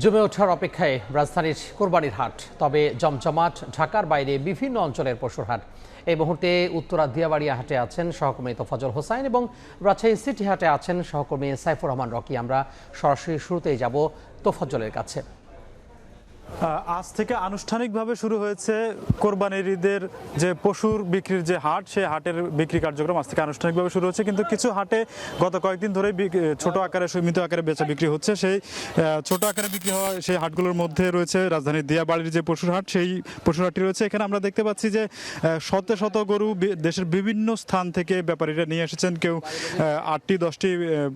জমে ওঠার অপেক্ষায় রাজধানীর কোরবানির হাট, তবে জমজমাট ঢাকার বাইরে বিভিন্ন অঞ্চলের পশুর হাট। এই মুহূর্তে উত্তরা দিয়াবাড়িয়া হাটে আছেন সহকর্মী তোফাজ্জল হোসাইন এবং রাজশাহী সিটি হাটে আছেন সহকর্মী সাইফুর রহমান রকি। আমরা সরাসরি শুরুতেই যাব তোফাজ্জলের কাছে। আজ থেকে আনুষ্ঠানিকভাবে শুরু হয়েছে কোরবানির ঈদের যে পশুর বিক্রির যে হাট, সেই হাটের বিক্রি কার্যক্রম আজ থেকে আনুষ্ঠানিকভাবে শুরু হচ্ছে। কিন্তু কিছু হাটে গত কয়েকদিন ধরে ছোট আকারে সীমিত আকারে বেচা বিক্রি হচ্ছে। সেই ছোট আকারে বিক্রি হওয়া সেই হাটগুলোর মধ্যে রয়েছে রাজধানীর দিয়াবাড়ির যে পশুর হাট, সেই পশুর হাটটি রয়েছে। এখানে আমরা দেখতে পাচ্ছি যে শত শত গরু দেশের বিভিন্ন স্থান থেকে ব্যাপারীরা নিয়ে এসেছেন। কেউ 8টি 10টি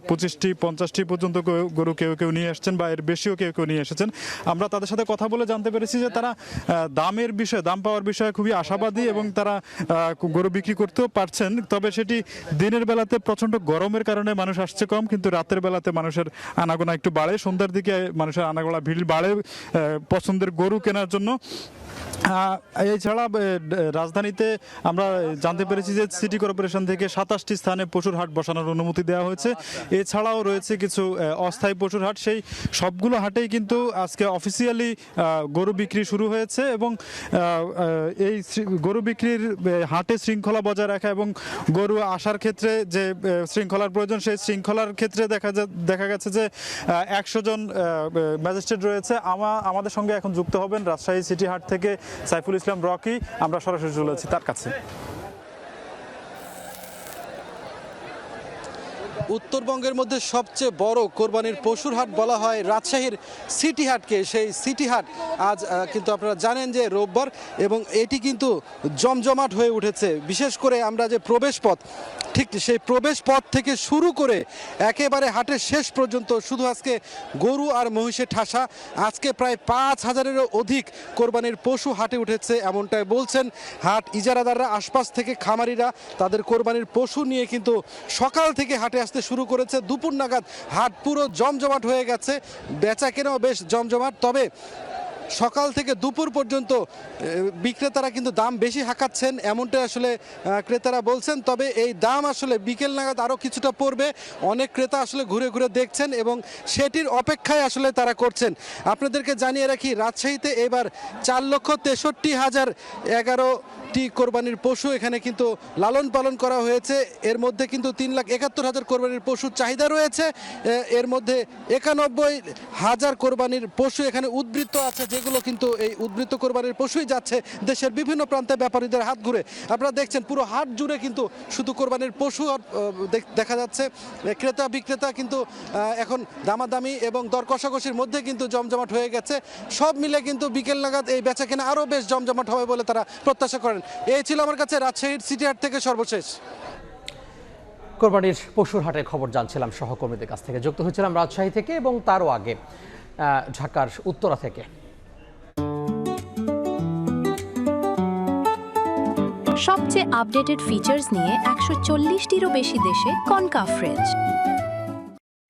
25টি 50টি পর্যন্ত গরু কেউ কেউ নিয়ে এসেছেন, বা এর বেশিও কেউ কেউ নিয়ে এসেছেন। আমরা তাদের সাথে কথা বলে জানতে পেরেছি যে তারা দামের বিষয়ে, দাম পাওয়ার বিষয়ে খুবই আশাবাদী এবং তারা গরু বিক্রি করতেও পারছেন। তবে সেটি দিনের বেলাতে প্রচন্ড গরমের কারণে মানুষ আসছে কম, কিন্তু রাতের বেলাতে মানুষের আনাগোনা একটু বাড়ে। সন্ধ্যার দিকে মানুষের আনাগোনা ভিড় বাড়ে পছন্দের গরু কেনার জন্য। এছাড়া রাজধানীতে আমরা জানতে পেরেছি যে সিটি কর্পোরেশন থেকে 27টি স্থানে পশুর হাট বসানোর অনুমতি দেওয়া হয়েছে। এছাড়াও রয়েছে কিছু অস্থায়ী পশুর হাট। সেই সবগুলো হাটেই কিন্তু আজকে অফিসিয়ালি গরু বিক্রি শুরু হয়েছে এবং এই গরু বিক্রির হাটে শৃঙ্খলা বজায় রাখা এবং গরু আসার ক্ষেত্রে যে শৃঙ্খলার প্রয়োজন, সেই শৃঙ্খলার ক্ষেত্রে দেখা গেছে যে 100 জন ম্যাজিস্ট্রেট রয়েছে। আমাদের সঙ্গে এখন যুক্ত হবেন রাজশাহী সিটি হাট থেকে সাইফুল ইসলাম রকি। আমরা সরাসরি চলেছি তার কাছে। উত্তরবঙ্গের মধ্যে সবচেয়ে বড় কোরবানির পশুর হাট বলা হয় রাজশাহীর সিটি হাটকে। সেই সিটি হাট আজ কিন্তু আপনারা জানেন যে রোববার, এবং এটি কিন্তু জমজমাট হয়ে উঠেছে। বিশেষ করে আমরা যে প্রবেশ পথ, ঠিক সেই প্রবেশ পথ থেকে শুরু করে একেবারে হাটের শেষ পর্যন্ত শুধু আজকে গরু আর মহিষের ঠাসা। আজকে প্রায় 5000-এরও অধিক কোরবানির পশু হাটে উঠেছে, এমনটাই বলছেন হাট ইজারাদাররা। আশপাশ থেকে খামারিরা তাদের কোরবানির পশু নিয়ে কিন্তু সকাল থেকে হাটে আসতে শুরু করেছে। দুপুর নাগাদ হাট পুরো জমজমাট হয়ে গেছে, বেচা কেনাও বেশ জমজমাট। তবে সকাল থেকে দুপুর পর্যন্ত বিক্রেতারা কিন্তু দাম বেশি হাঁকাচ্ছেন, এমনটা আসলে ক্রেতারা বলছেন। তবে এই দাম আসলে বিকেল নাগাদ আরও কিছুটা পড়বে। অনেক ক্রেতা আসলে ঘুরে ঘুরে দেখছেন এবং সেটির অপেক্ষায় আসলে তারা করছেন। আপনাদেরকে জানিয়ে রাখি, রাজশাহীতে এবার 4,63,011টি কোরবানির পশু এখানে কিন্তু লালন পালন করা হয়েছে। এর মধ্যে কিন্তু 3,71,000 কোরবানির পশুর চাহিদা রয়েছে। এর মধ্যে 91,000 কোরবানির পশু এখানে উদ্বৃত্ত আছে, যেগুলো কিন্তু এই উদ্বৃত্ত কোরবানির পশুই যাচ্ছে দেশের বিভিন্ন প্রান্তে ব্যাপারীদের হাত ঘুরে। আপনারা দেখছেন পুরো হাট জুড়ে কিন্তু শুধু কোরবানির পশু দেখা যাচ্ছে। ক্রেতা বিক্রেতা কিন্তু এখন দামাদামি এবং দর কষাকষির মধ্যে কিন্তু জমজমাট হয়ে গেছে। সব মিলে কিন্তু বিকেল নাগাদ এই বেচা কেনা আরও বেশ জমজমাট হবে বলে তারা প্রত্যাশা করেন। এই ছিল আমার কাছে রাজশাহীর সিটি হাট থেকে সর্বশেষ। কোরবানির পশুর হাটের খবর জানছিলাম সহকর্মীদের কাছ থেকে। যুক্ত হয়েছিলাম রাজশাহী থেকে এবং তারও আগে ঢাকার উত্তরা থেকে। সবচেয়ে আপডেটেড ফিচার্স নিয়ে 140টিরও বেশি দেশে কনকাফ ফ্রিজ।